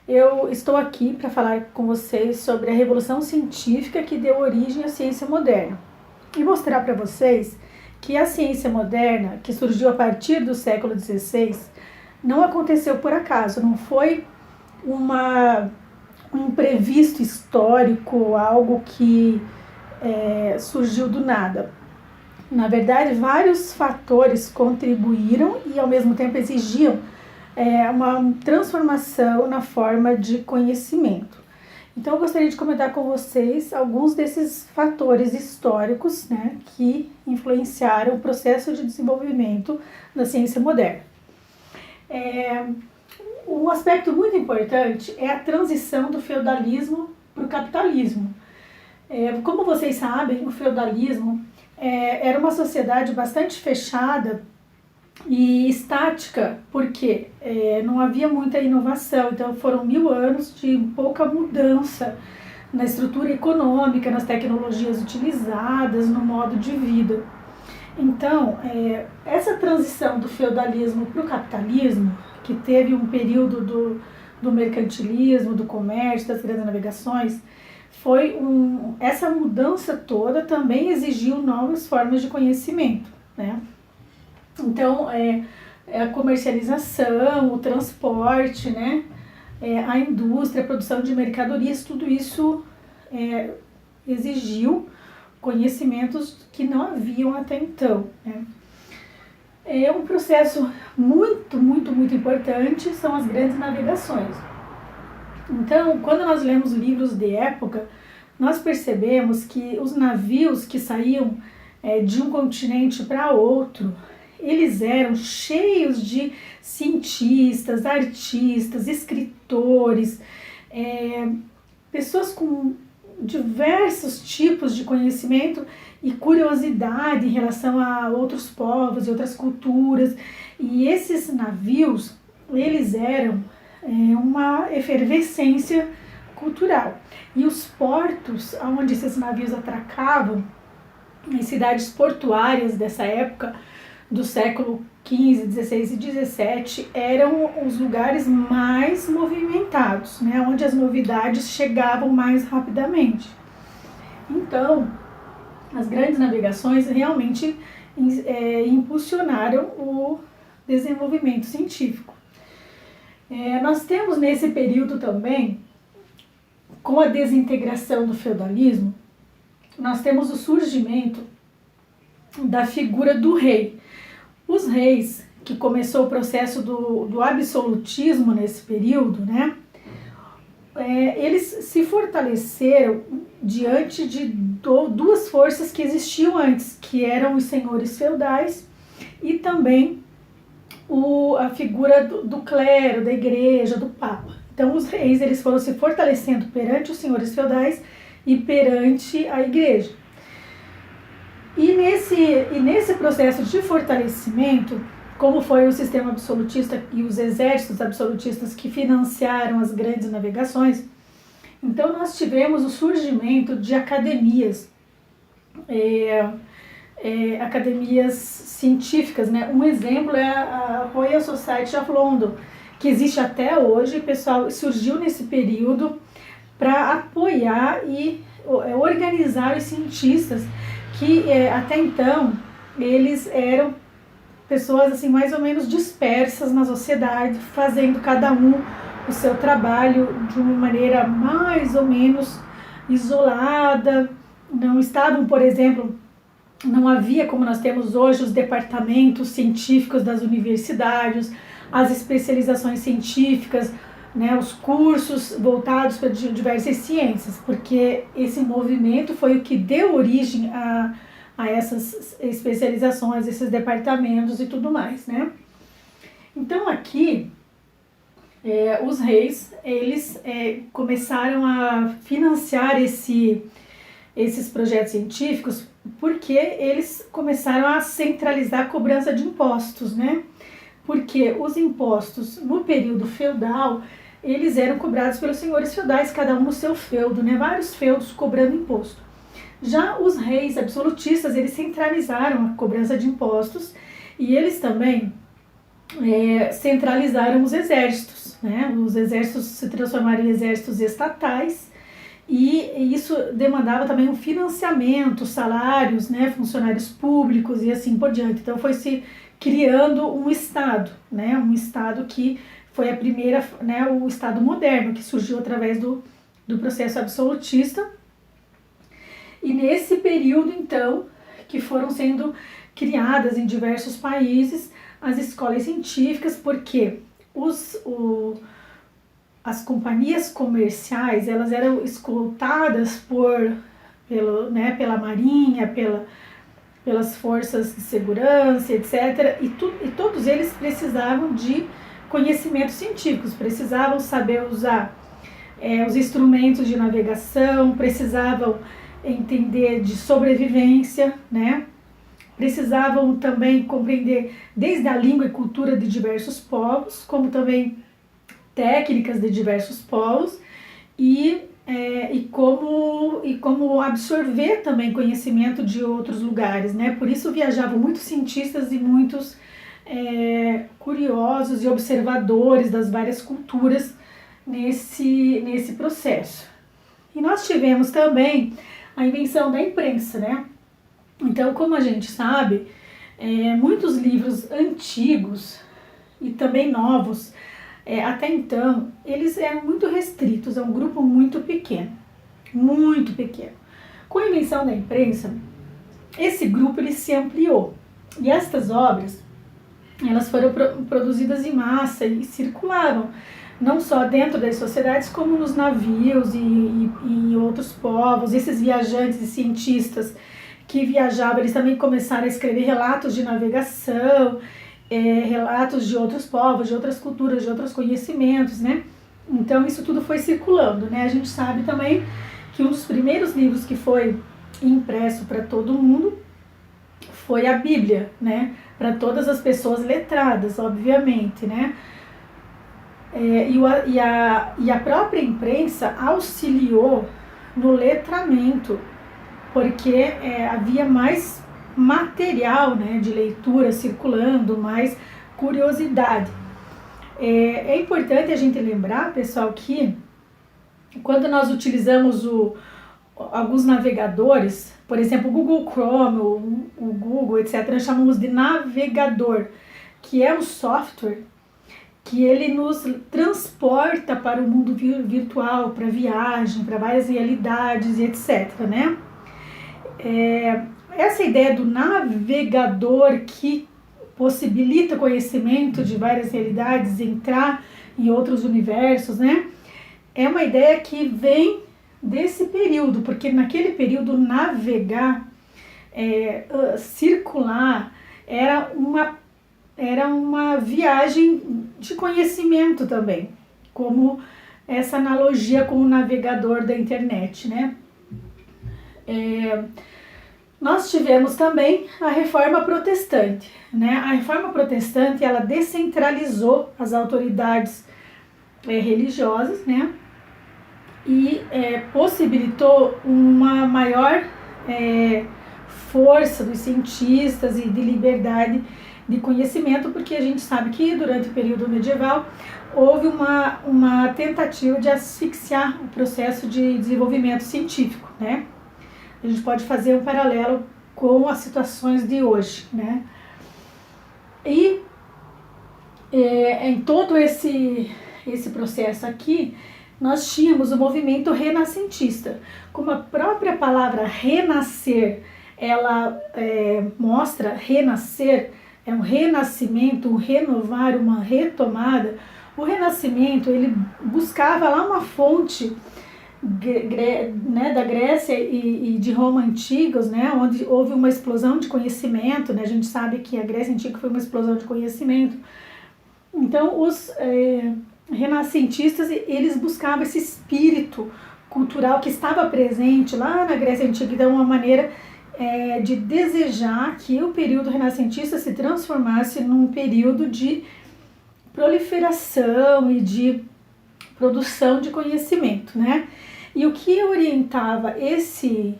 Eu estou aqui para falar com vocês sobre a revolução científica que deu origem à ciência moderna e mostrar para vocês que a ciência moderna, que surgiu a partir do século XVI, não aconteceu por acaso, não foi um imprevisto histórico, algo que surgiu do nada. Na verdade, vários fatores contribuíram e ao mesmo tempo exigiam uma transformação na forma de conhecimento. Então eu gostaria de comentar com vocês alguns desses fatores históricos, né, que influenciaram o processo de desenvolvimento da ciência moderna. Um aspecto muito importante é a transição do feudalismo para o capitalismo. Como vocês sabem, o feudalismo era uma sociedade bastante fechada e estática, porque não havia muita inovação, então foram 1000 anos de pouca mudança na estrutura econômica, nas tecnologias utilizadas, no modo de vida. Então, essa transição do feudalismo para o capitalismo, que teve um período do mercantilismo, do comércio, das grandes navegações, essa mudança toda também exigiu novas formas de conhecimento, né? Então, a comercialização, o transporte, né? A indústria, a produção de mercadorias, tudo isso exigiu conhecimentos que não haviam até então, né? Um processo muito importante são as grandes navegações. Então, quando nós lemos livros de época, nós percebemos que os navios que saíam de um continente para outro, eles eram cheios de cientistas, artistas, escritores, pessoas com diversos tipos de conhecimento e curiosidade em relação a outros povos e outras culturas. E esses navios, eles eram uma efervescência cultural. E os portos onde esses navios atracavam, em cidades portuárias dessa época, do século XV, XVI e XVII, eram os lugares mais movimentados, né, onde as novidades chegavam mais rapidamente. Então, as grandes navegações realmente impulsionaram o desenvolvimento científico. Nós temos nesse período também, com a desintegração do feudalismo, nós temos o surgimento da figura do rei. Os reis, que começou o processo do absolutismo nesse período, né, eles se fortaleceram diante de duas forças que existiam antes, que eram os senhores feudais e também a figura do clero, da igreja, do papa. Então os reis, eles foram se fortalecendo perante os senhores feudais e perante a igreja. E nesse processo de fortalecimento, como foi o sistema absolutista e os exércitos absolutistas que financiaram as grandes navegações, então nós tivemos o surgimento de academias, academias científicas, né? Um exemplo é a Royal Society of London, que existe até hoje. O pessoal surgiu nesse período para apoiar e organizar os cientistas que até então eles eram pessoas assim mais ou menos dispersas na sociedade, fazendo cada um o seu trabalho de uma maneira mais ou menos isolada. Não estavam, por exemplo, não havia, como nós temos hoje, os departamentos científicos das universidades, as especializações científicas, né, os cursos voltados para diversas ciências, porque esse movimento foi o que deu origem a essas especializações, esses departamentos e tudo mais, né? Então aqui, os reis, eles começaram a financiar esses projetos científicos porque eles começaram a centralizar a cobrança de impostos, né? Porque os impostos no período feudal, eles eram cobrados pelos senhores feudais, cada um no seu feudo, né? Vários feudos cobrando imposto. Já os reis absolutistas, eles centralizaram a cobrança de impostos e eles também centralizaram os exércitos. né? Os exércitos se transformaram em exércitos estatais e isso demandava também um financiamento, salários, né? Funcionários públicos e assim por diante. Então foi se criando um Estado, né? Um Estado que foi a primeira, né? O Estado moderno que surgiu através do processo absolutista. E nesse período, então, que foram sendo criadas em diversos países as escolas científicas, porque as companhias comerciais, elas eram escoltadas pela Marinha, pelas forças de segurança, etc. E todos eles precisavam de conhecimentos científicos, precisavam saber usar os instrumentos de navegação, precisavam entender de sobrevivência, né? Precisavam também compreender desde a língua e cultura de diversos povos, como também técnicas de diversos povos e como absorver também conhecimento de outros lugares, né? Por isso viajavam muitos cientistas e muitos curiosos e observadores das várias culturas nesse processo. E nós tivemos também a invenção da imprensa, né? Então, como a gente sabe, muitos livros antigos e também novos, até então, eles eram muito restritos a um grupo muito pequeno, muito pequeno. Com a invenção da imprensa, esse grupo ele se ampliou e estas obras, elas foram produzidas em massa e circulavam, não só dentro das sociedades, como nos navios e em outros povos. Esses viajantes e cientistas que viajavam, eles também começaram a escrever relatos de navegação, relatos de outros povos, de outras culturas, de outros conhecimentos, né? Então isso tudo foi circulando, né? A gente sabe também que um dos primeiros livros que foi impresso para todo mundo foi a Bíblia, né? Para todas as pessoas letradas, obviamente, né? E a própria imprensa auxiliou no letramento, porque havia mais material, né, de leitura circulando, mais curiosidade. É importante a gente lembrar, pessoal, que quando nós utilizamos alguns navegadores, por exemplo, o Google Chrome, o Google, etc., nós chamamos de navegador, que é um software que ele nos transporta para o mundo virtual, para viagem, para várias realidades e etc., né? Essa ideia do navegador que possibilita conhecimento de várias realidades, entrar em outros universos, né? É uma ideia que vem desse período, porque naquele período navegar, circular, era uma viagem de conhecimento também, como essa analogia com o navegador da internet, né? Nós tivemos também a Reforma Protestante, né? A Reforma Protestante, ela descentralizou as autoridades religiosas, né? E possibilitou uma maior força dos cientistas e de liberdade de conhecimento, porque a gente sabe que durante o período medieval houve uma tentativa de asfixiar o processo de desenvolvimento científico, né? A gente pode fazer um paralelo com as situações de hoje, né? E em todo esse processo aqui, nós tínhamos o movimento renascentista. Como a própria palavra renascer, ela mostra renascer, é um renascimento, um renovar, uma retomada. O renascimento, ele buscava lá uma fonte, né, da Grécia e de Roma antigos, né, onde houve uma explosão de conhecimento, né, a gente sabe que a Grécia antiga foi uma explosão de conhecimento. Então os renascentistas, eles buscavam esse espírito cultural que estava presente lá na Grécia antiga, então uma maneira de desejar que o período renascentista se transformasse num período de proliferação e de produção de conhecimento, né? E o que orientava esse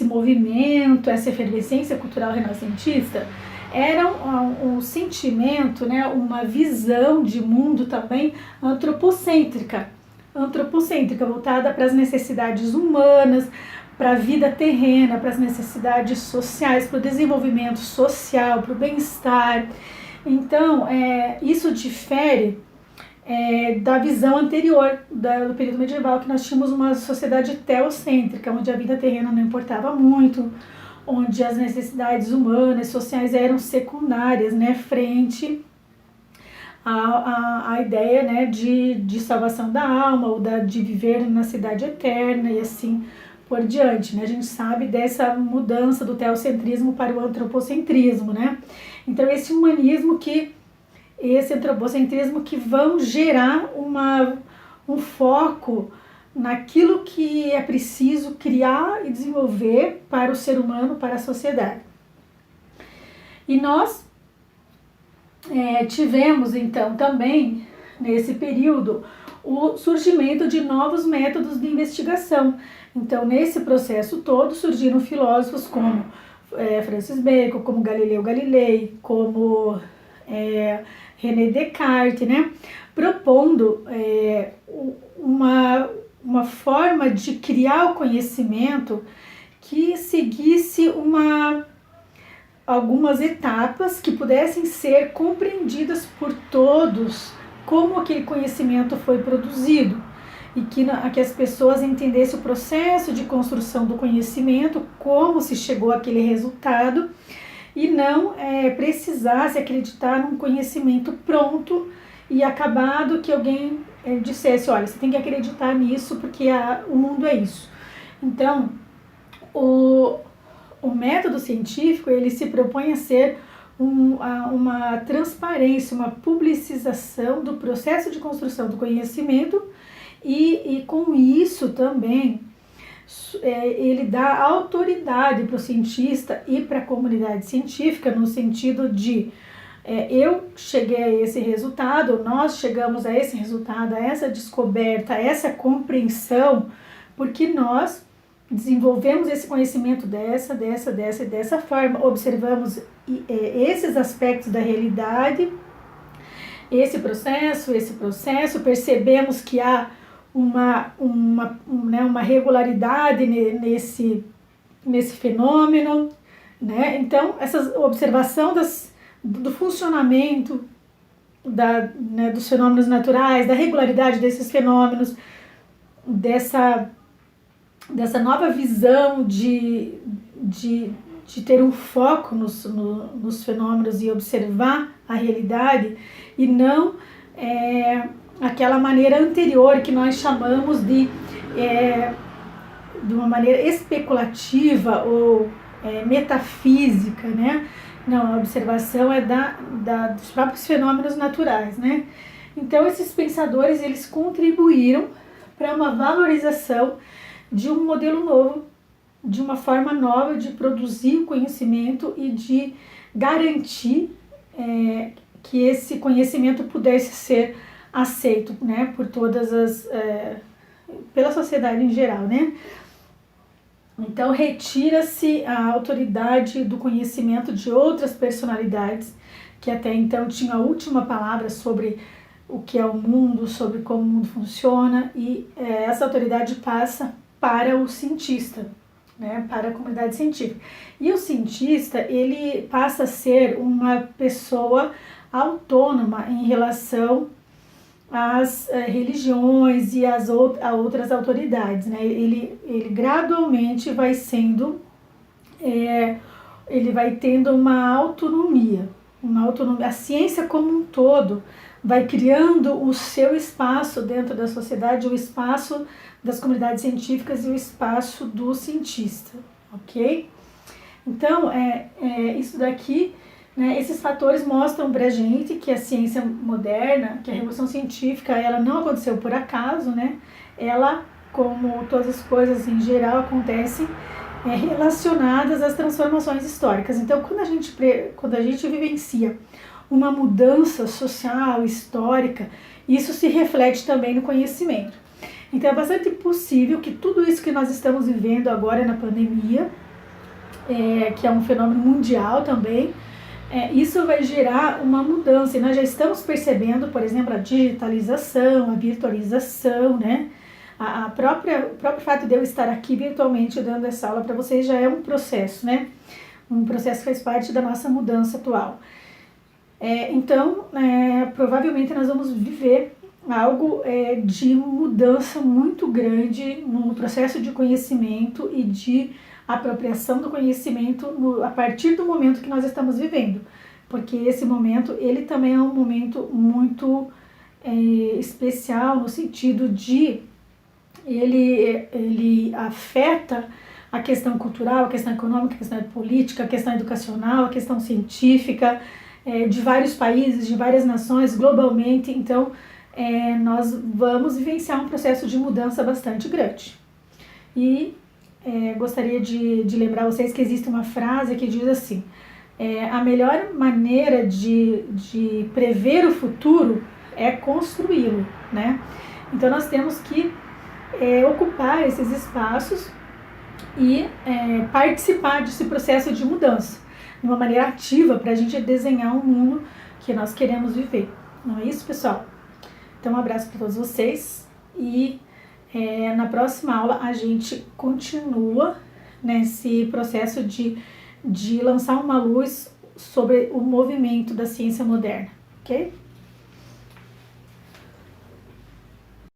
movimento, essa efervescência cultural renascentista, era um sentimento, né, uma visão de mundo também antropocêntrica, voltada para as necessidades humanas, para a vida terrena, para as necessidades sociais, para o desenvolvimento social, para o bem-estar. Então, isso difere da visão anterior do período medieval, que nós tínhamos uma sociedade teocêntrica, onde a vida terrena não importava muito, onde as necessidades humanas, sociais eram secundárias, né, frente à ideia, né, de salvação da alma, ou de viver na cidade eterna e assim por diante, né? A gente sabe dessa mudança do teocentrismo para o antropocentrismo, né? Então esse antropocentrismo que vão gerar um foco naquilo que é preciso criar e desenvolver para o ser humano, para a sociedade. E nós tivemos então também nesse período o surgimento de novos métodos de investigação. Então, nesse processo todo, surgiram filósofos como Francis Bacon, como Galileu Galilei, como René Descartes, né? Propondo uma forma de criar o conhecimento que seguisse algumas etapas que pudessem ser compreendidas por todos, como aquele conhecimento foi produzido, e que as pessoas entendessem o processo de construção do conhecimento, como se chegou àquele resultado, e não precisasse acreditar num conhecimento pronto e acabado, que alguém dissesse, olha, você tem que acreditar nisso porque o mundo é isso. Então, o método científico, ele se propõe a ser uma transparência, uma publicização do processo de construção do conhecimento, e com isso também ele dá autoridade para o cientista e para a comunidade científica, no sentido de eu cheguei a esse resultado, nós chegamos a esse resultado, a essa descoberta, a essa compreensão, porque nós desenvolvemos esse conhecimento dessa forma, observamos esses aspectos da realidade, esse processo, percebemos que há uma regularidade nesse fenômeno, né? Então, essa observação do funcionamento dos fenômenos naturais, da regularidade desses fenômenos, dessa nova visão de ter um foco nos fenômenos e observar a realidade, e não aquela maneira anterior que nós chamamos de uma maneira especulativa ou metafísica, né? Não, a observação é dos próprios fenômenos naturais, né? Então, esses pensadores, eles contribuíram para uma valorização de um modelo novo, de uma forma nova de produzir o conhecimento e de garantir que esse conhecimento pudesse ser aceito, né, por pela sociedade em geral, né? Então, retira-se a autoridade do conhecimento de outras personalidades que até então tinham a última palavra sobre o que é o mundo, sobre como o mundo funciona, e essa autoridade passa para o cientista, né, para a comunidade científica. E o cientista, ele passa a ser uma pessoa autônoma em relação às religiões e a outras autoridades, né? Ele gradualmente vai sendo, ele vai tendo uma autonomia. A ciência como um todo vai criando o seu espaço dentro da sociedade, o espaço das comunidades científicas e o espaço do cientista, ok? Então, isso daqui, né, esses fatores mostram pra gente que a ciência moderna, que a revolução científica, ela não aconteceu por acaso, né? Ela, como todas as coisas em geral, acontecem relacionadas às transformações históricas. Então, quando a gente vivencia uma mudança social, histórica, isso se reflete também no conhecimento. Então, é bastante possível que tudo isso que nós estamos vivendo agora na pandemia, que é um fenômeno mundial também, isso vai gerar uma mudança, e nós já estamos percebendo, por exemplo, a digitalização, a virtualização, né? O próprio fato de eu estar aqui virtualmente dando essa aula para vocês já é um processo, né? Um processo que faz parte da nossa mudança atual. Então, provavelmente nós vamos viver algo de mudança muito grande no processo de conhecimento e de apropriação do conhecimento a partir do momento que nós estamos vivendo, porque esse momento ele também é um momento muito especial no sentido de ele afeta a questão cultural, a questão econômica, a questão política, a questão educacional, a questão científica de vários países, de várias nações globalmente. Então nós vamos vivenciar um processo de mudança bastante grande. E gostaria de lembrar vocês que existe uma frase que diz assim: a melhor maneira de prever o futuro é construí-lo, né? Então nós temos que ocupar esses espaços e participar desse processo de mudança de uma maneira ativa para a gente desenhar um mundo que nós queremos viver. Não é isso, pessoal? Então um abraço para todos vocês e na próxima aula a gente continua nesse processo de lançar uma luz sobre o movimento da ciência moderna, ok?